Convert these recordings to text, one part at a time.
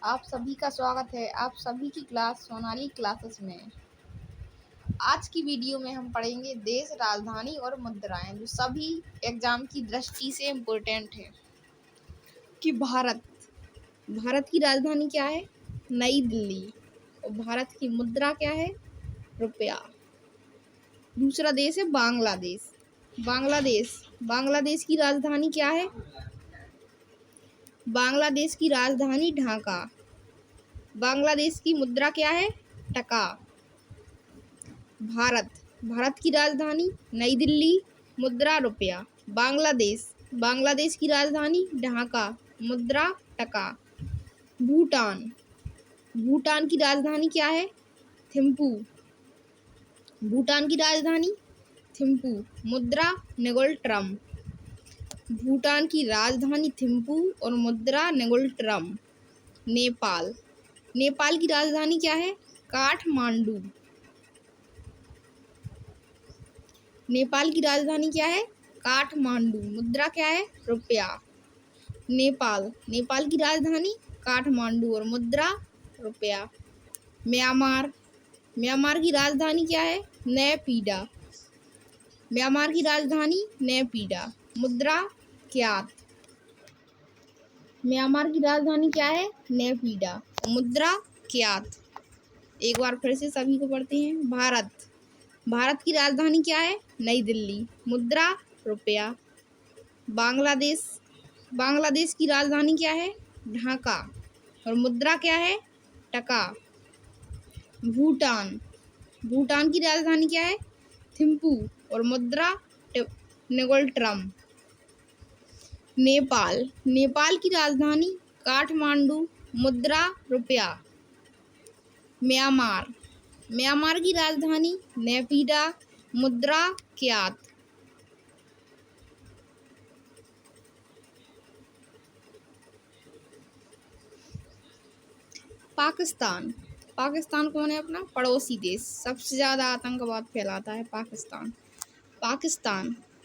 आप सभी का स्वागत है आप सभी की क्लास सोनाली क्लासेस में। आज की वीडियो में हम पढ़ेंगे देश, राजधानी और मुद्राएं, जो सभी एग्जाम की दृष्टि से इम्पोर्टेंट है। कि भारत की राजधानी क्या है? नई दिल्ली। और भारत की मुद्रा क्या है? रुपया। दूसरा देश है बांग्लादेश। बांग्लादेश की राजधानी क्या है? बांग्लादेश की राजधानी ढाका। बांग्लादेश की मुद्रा क्या है? टका। भारत की राजधानी नई दिल्ली, मुद्रा रुपया। बांग्लादेश की राजधानी ढाका, मुद्रा टका। भूटान की राजधानी क्या है? थिम्पू। मुद्रा नेगोल्ट्रम। भूटान की राजधानी थिम्पू और मुद्रा नेगोल्ट्रम। नेपाल की राजधानी क्या है? काठमांडू। मुद्रा क्या है? रुपया। नेपाल की राजधानी काठमांडू और मुद्रा रुपया। म्यांमार की राजधानी क्या है? नेपीडा। मुद्रा क्यात। एक बार फिर से सभी को पढ़ते हैं। भारत की राजधानी क्या है? नई दिल्ली, मुद्रा रुपया। बांग्लादेश की राजधानी क्या है? ढाका और मुद्रा क्या है? टका। भूटान की राजधानी क्या है? थिम्पू और मुद्रा नेगोल्ट्रम। नेपाल की राजधानी काठमांडू, मुद्रा रुपया। म्यांमार की राजधानी नेपीडा, मुद्रा क्यात। पाकिस्तान कौन है? अपना पड़ोसी देश। सबसे ज्यादा आतंकवाद फैलाता है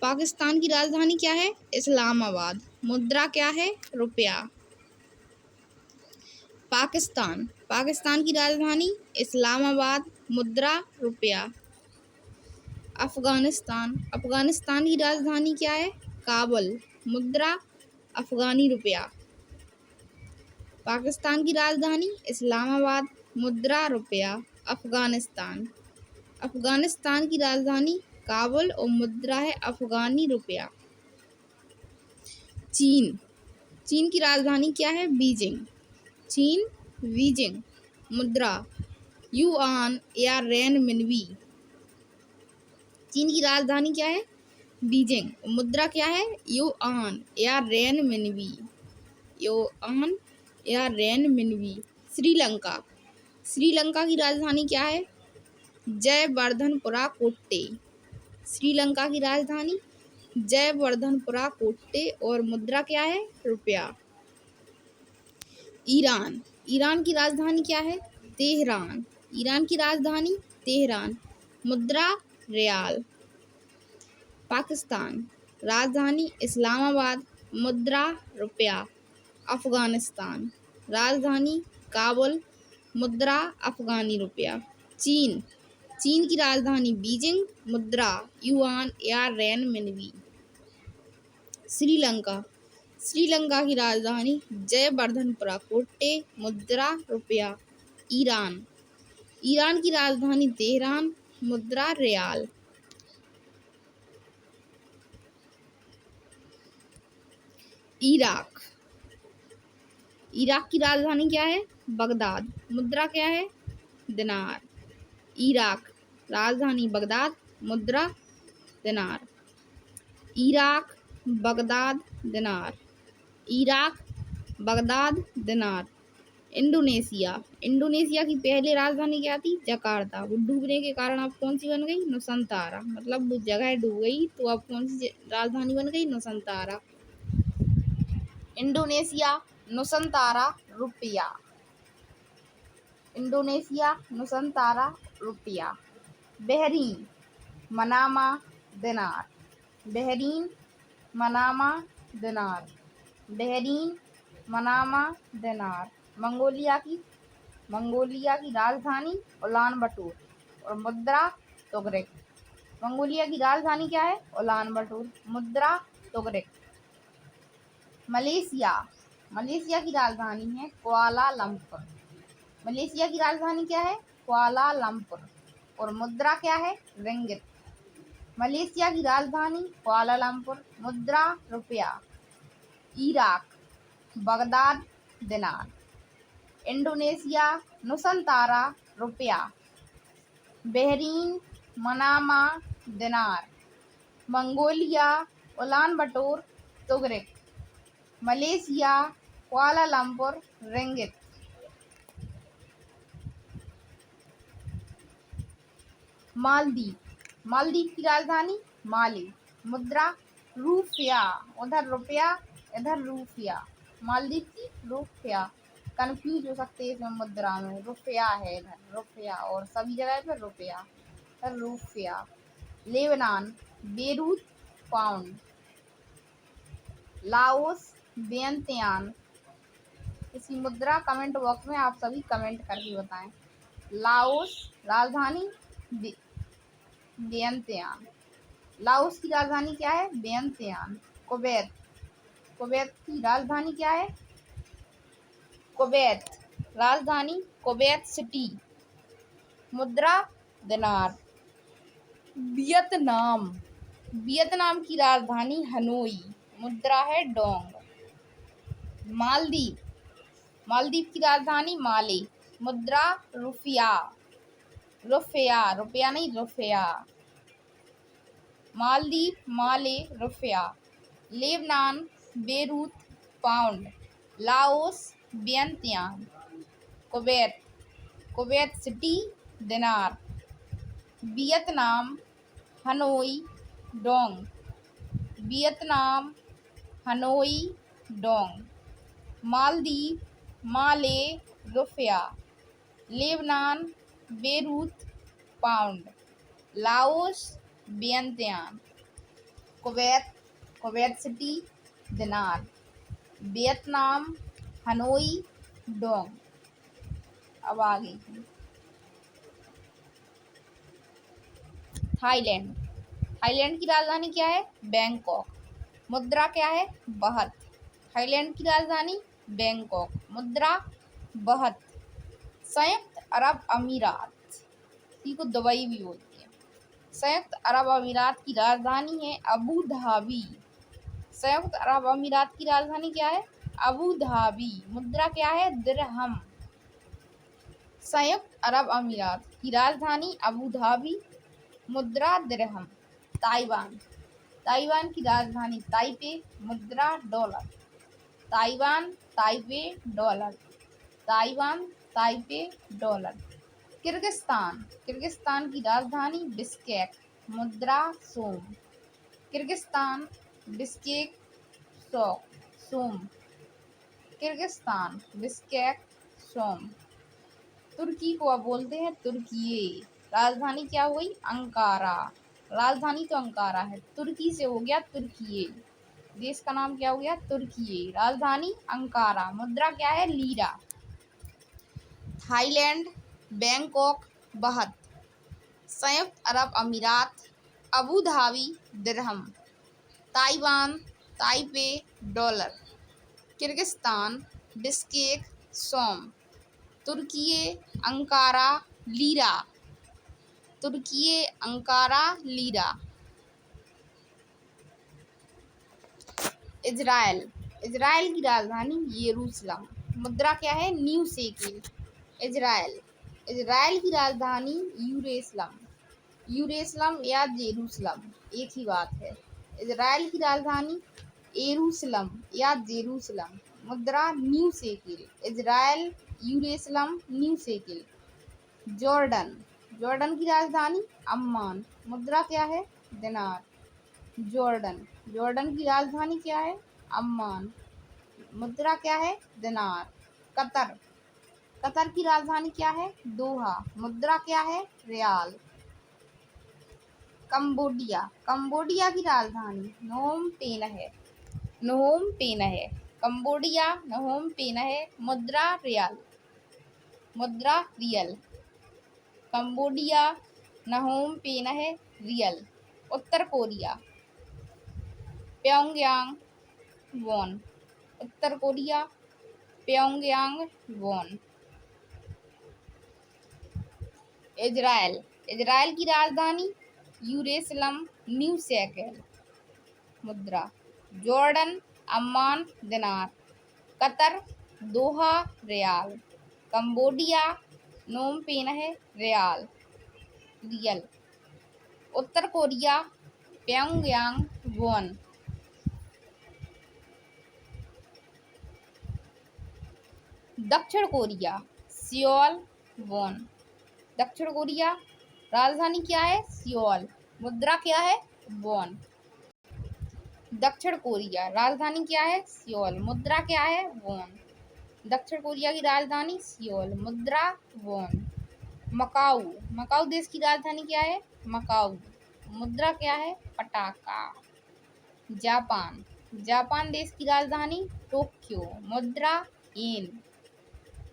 पाकिस्तान की राजधानी क्या है? इस्लामाबाद। मुद्रा क्या है? रुपया। पाकिस्तान की राजधानी इस्लामाबाद, मुद्रा रुपया। अफगानिस्तान की राजधानी क्या है? काबुल, मुद्रा अफगानी रुपया। पाकिस्तान की राजधानी इस्लामाबाद, मुद्रा रुपया। अफगानिस्तान की राजधानी काबुल और मुद्रा है अफगानी रुपया। चीन की राजधानी क्या है? बीजिंग। मुद्रा युआन या रेनमिनबी। चीन की राजधानी क्या है? बीजिंग। मुद्रा क्या है? युआन या रेनमिनबी। श्रीलंका की राजधानी क्या है? जयवर्धनपुरा कोट्टे और मुद्रा क्या है? रुपया। ईरान की राजधानी क्या है? तेहरान। मुद्रा रियाल। पाकिस्तान राजधानी इस्लामाबाद, मुद्रा रुपया। अफगानिस्तान राजधानी काबुल, मुद्रा अफगानी रुपया। चीन की राजधानी बीजिंग, मुद्रा युआन या रेनमिनबी। श्रीलंका की राजधानी जयवर्धनपुरा कोट्टे, मुद्रा रुपया। ईरान की राजधानी तेहरान, मुद्रा रियाल। इराक की राजधानी क्या है? बगदाद। मुद्रा क्या है? दिनार। राजधानी बगदाद, मुद्रा दिनार। दिनार। इंडोनेशिया की पहले राजधानी क्या थी? जकार्ता। वो डूबने के कारण अब कौन सी बन गई? नुसंतारा। मतलब वो जगह डूब गई तो अब कौन सी राजधानी बन गई? नुसंतारा। इंडोनेशिया नुसंतारा रुपया। बहरीन मनामा दिनार। मंगोलिया की राजधानी उलान बटोर और मुद्रा तुगरिक। मंगोलिया की राजधानी क्या है? उलान बटोर, मुद्रा तुगरिक। मलेशिया की राजधानी है कुआलालंपुर। मलेशिया की राजधानी क्या है? कुआलालंपुर और मुद्रा क्या है? रिंगित। मलेशिया की राजधानी कुआलालंपुर, मुद्रा रुपया। इराक बगदाद दिनार। इंडोनेशिया नुसंतारा रुपया। बहरीन मनामा दिनार। मंगोलिया उलान बटोर तुगरिक। Malaysia Kuala Lumpur रिंगित। मालदीव की राजधानी माले, मुद्रा रूफिया। उधर रुपया इधर रूफिया। मालदीव की रूफिया। कंफ्यूज हो सकते हैं इसमें मुद्रा में, रुपया है इधर रुपया और सभी जगह पे रुपया, इधर rufiyaa. Lebanon Beirut pound. Laos Vientiane. इसकी मुद्रा कमेंट बॉक्स में आप सभी कमेंट करके बताएं। लाओस राजधानी वियंतियान। लाओस की राजधानी क्या है? वियंतियान। कुवैत की राजधानी क्या है? कुवैत, राजधानी कुवैत सिटी, मुद्रा दिनार। वियतनाम की राजधानी हनोई, मुद्रा है डोंग। मालदीव की राजधानी माले, मुद्रा रुपया रुपया नहीं रुपया। मालदीव माले रुपया। Lebanon Beirut pound. Laos Vientiane. Kuwait City dinar. Vietnam Hanoi dong. Vietnam Hanoi dong. Maldives Male रुपया। Lebanon Beirut pound. Laos Vientiane. Kuwait City dinar. Vietnam Hanoi dong. अब आगे थाईलैंड की राजधानी क्या है? बैंकॉक, मुद्रा क्या है? बहत। थाईलैंड की राजधानी बैंकॉक, मुद्रा बहत। संयुक्त अरब अमीरात, इसी को दुबई भी बोलते हैं। संयुक्त अरब अमीरात की राजधानी है अबू धाबी। संयुक्त अरब अमीरात की राजधानी क्या है? अबू धाबी, मुद्रा क्या है? दिरहम। संयुक्त अरब अमीरात की राजधानी अबू धाबी, मुद्रा दिरहम। ताइवान की राजधानी ताइपे, मुद्रा डॉलर। Taipei dollar. किर्गिस्तान की राजधानी बिश्केक, मुद्रा सोम। किर्गिस्तान बिश्केक सोम। किर्गिस्तान बिश्केक सोम। तुर्की को अब बोलते हैं तुर्किये। राजधानी क्या हुई? अंकारा। राजधानी तो अंकारा है, तुर्की से हो गया तुर्किये। देश का नाम क्या हो गया? तुर्किये। राजधानी अंकारा, मुद्रा क्या है? लीरा। थाईलैंड बैंकॉक बहत। संयुक्त अरब अमीरात Abu Dhabi dirham. Taiwan Taipei dollar. Kyrgyzstan Bishkek som. Turkiye Ankara lira. Turkiye Ankara lira. Israel की राजधानी यरूशलेम, मुद्रा क्या है? New shekel. इजराइल की राजधानी यूरेशलम या जेरूसलम एक ही बात है। इजराइल की राजधानी एरूशलम या जेरूसलम, मुद्रा न्यू शेकेल। इजराइल यूरेशलम न्यू शेकेल। जॉर्डन की राजधानी अम्मान, मुद्रा क्या है? दिनार। जॉर्डन की राजधानी क्या है? अम्मान, मुद्रा क्या है? दिनार। कतर की राजधानी क्या है? दोहा, मुद्रा क्या है? रियाल। कंबोडिया की राजधानी नोम पेन है। कंबोडिया नहोम पेन है मुद्रा रियल, मुद्रा रियल। कंबोडिया नहोम पेन है रियल। उत्तर कोरिया प्योंगयांग वॉन, उत्तर Korea Pyongyang won. Israel, Israel की राजधानी यूरुशलेम न्यू शेकेल, मुद्रा Jordan Amman dinar. Qatar Doha riyal. Cambodia Phnom Penh है रियाल, रियल। उत्तर कोरिया प्योंगयांग वॉन। दक्षिण कोरिया सियोल वॉन, दक्षिण कोरिया राजधानी क्या है सियोल, मुद्रा क्या है वॉन। दक्षिण कोरिया राजधानी क्या है सियोल, मुद्रा क्या है वॉन। दक्षिण कोरिया की राजधानी सियोल, मुद्रा वॉन। मकाऊ, मकाऊ देश की राजधानी क्या है मकाऊ, मुद्रा क्या है पटाका। जापान, जापान देश की राजधानी टोक्यो, मुद्रा yen.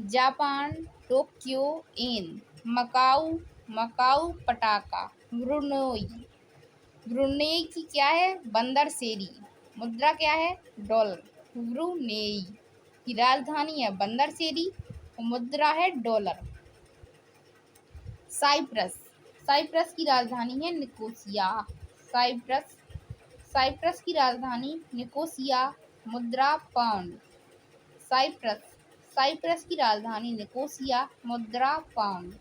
Japan Tokyo yen. Macau, Macau pataca. Brunei, Brunei की क्या है बंदर शेरी, मुद्रा क्या है डॉलर। ब्रुनेई की राजधानी है बंदर शेरी, मुद्रा है डॉलर। साइप्रस, साइप्रस की राजधानी है निकोसिया, साइप्रस, साइप्रस की राजधानी निकोसिया, मुद्रा पाउंड। साइप्रस, साइप्रस की राजधानी निकोसिया, मुद्रा पाउंड।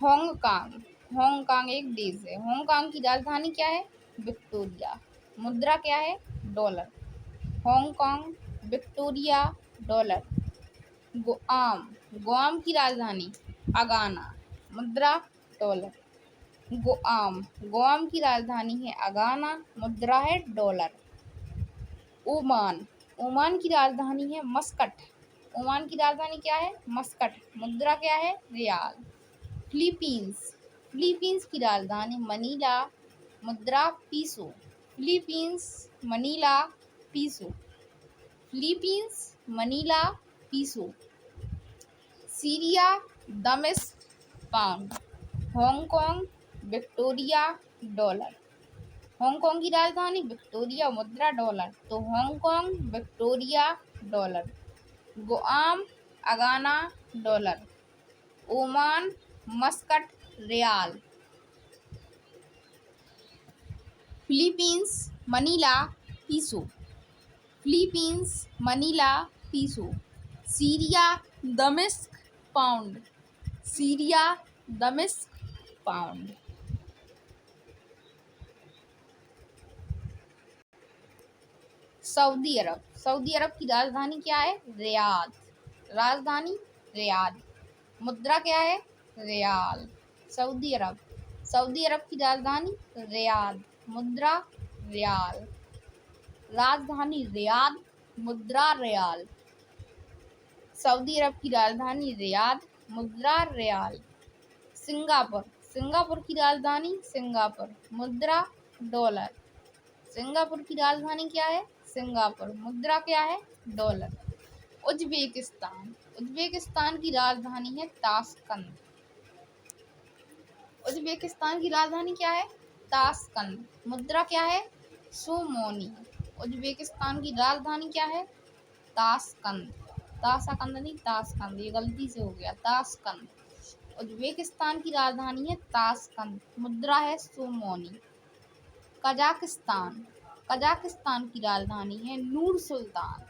हांगकांग, हांगकांग एक देश है। हांगकांग की राजधानी क्या है विक्टोरिया, मुद्रा क्या है dollar. Hong Kong Victoria dollar. Guam, Guam की राजधानी अगाना, मुद्रा डॉलर। गुआम, गुआम की राजधानी है अगाना, मुद्रा है डॉलर। ओमान, ओमान की राजधानी है मस्कट, ओमान की राजधानी क्या है मस्कट, मुद्रा क्या है रियाल। फिलीपींस, फिलीपींस की राजधानी मनीला, मुद्रा peso. Philippines Manila peso, Philippines Manila peso. Syria दमिश्क pound. Hong Kong Victoria dollar, Hong Kong की राजधानी विक्टोरिया, मुद्रा डॉलर, तो Hong Kong Victoria dollar. Guam Agana dollar. Oman Muscat riyal. Philippines Manila peso, Philippines Manila peso. Syria दमिश्क pound, Syria दमिश्क pound. सऊदी अरब, सऊदी अरब की राजधानी क्या है रियाद, राजधानी रियाद, मुद्रा क्या है रियाल। सऊदी अरब, सऊदी अरब की राजधानी रियाद, मुद्रा रियाल। राजधानी रियाद, मुद्रा रियाल। सऊदी अरब की राजधानी रियाद, मुद्रा रियाल। सिंगापुर, सिंगापुर की राजधानी सिंगापुर, मुद्रा डॉलर। सिंगापुर की राजधानी क्या है सिंगापुर, मुद्रा क्या है डॉलर। उज्बेकिस्तान, उज्बेकिस्तान की राजधानी है ताशकंद, उज्बेकिस्तान की राजधानी क्या है ताशकंद, मुद्रा क्या है सोमोनी। उज्बेकिस्तान की राजधानी क्या है ताशकंद, ताशाकंद नहीं ताशकंद, ये गलती से हो गया ताशकंद। उज्बेकिस्तान की राजधानी है ताशकंद, मुद्रा है सोमोनी। कजाकिस्तान, कजाकिस्तान की राजधानी है नूर सुल्तान,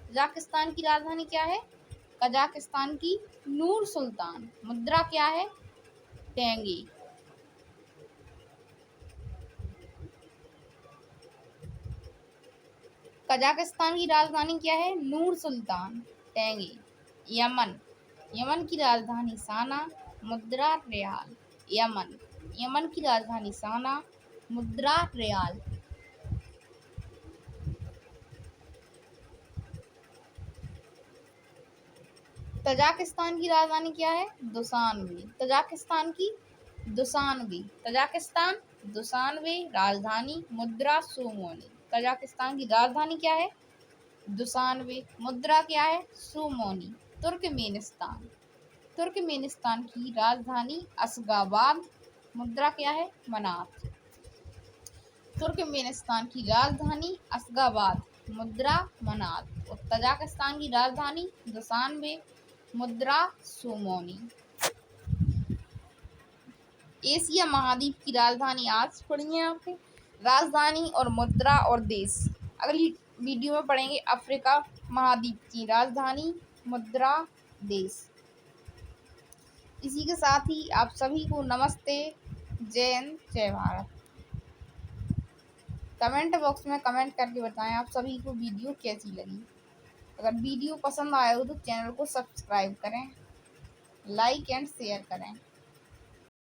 कजाकिस्तान की राजधानी क्या है कजाकिस्तान की नूर सुल्तान, मुद्रा क्या है टेंगी। कजाकिस्तान की राजधानी क्या है नूर सुल्तान टेंगी। यमन, यमन की राजधानी साना, मुद्रा रियाल। यमन, यमन की राजधानी साना, मुद्रा रियाल। तजाकिस्तान की राजधानी क्या है दुशानबे, तजाकिस्तान की दुशानबे, तजाकिस्तान दुशानबे। राजधानी मुद्रा सुमोनी। कजाकिस्तान की राजधानी क्या है? दुशानबे। मुद्रा क्या है? सुमोनी। तुर्कमेनिस्तान। तुर्कमेनिस्तान की राजधानी अशगाबाद। मुद्रा क्या है? मनात। तुर्कमेनिस्तान की राजधानी अशगाबाद। मुद्रा मनात। और तजाकिस्तान की राजधानी दुशानबे। मुद्रा सुमोनी। एशिया महाद्वीप की राजधानी आज पढ़िए आपके राजधानी और मुद्रा और देश। अगली वीडियो में पढ़ेंगे अफ्रीका महाद्वीप की राजधानी, मुद्रा, देश। इसी के साथ ही आप सभी को नमस्ते, जय हिंद, जय भारत। कमेंट बॉक्स में कमेंट करके बताएं आप सभी को वीडियो कैसी लगी। अगर वीडियो पसंद आया हो तो चैनल को सब्सक्राइब करें, लाइक एंड शेयर करें।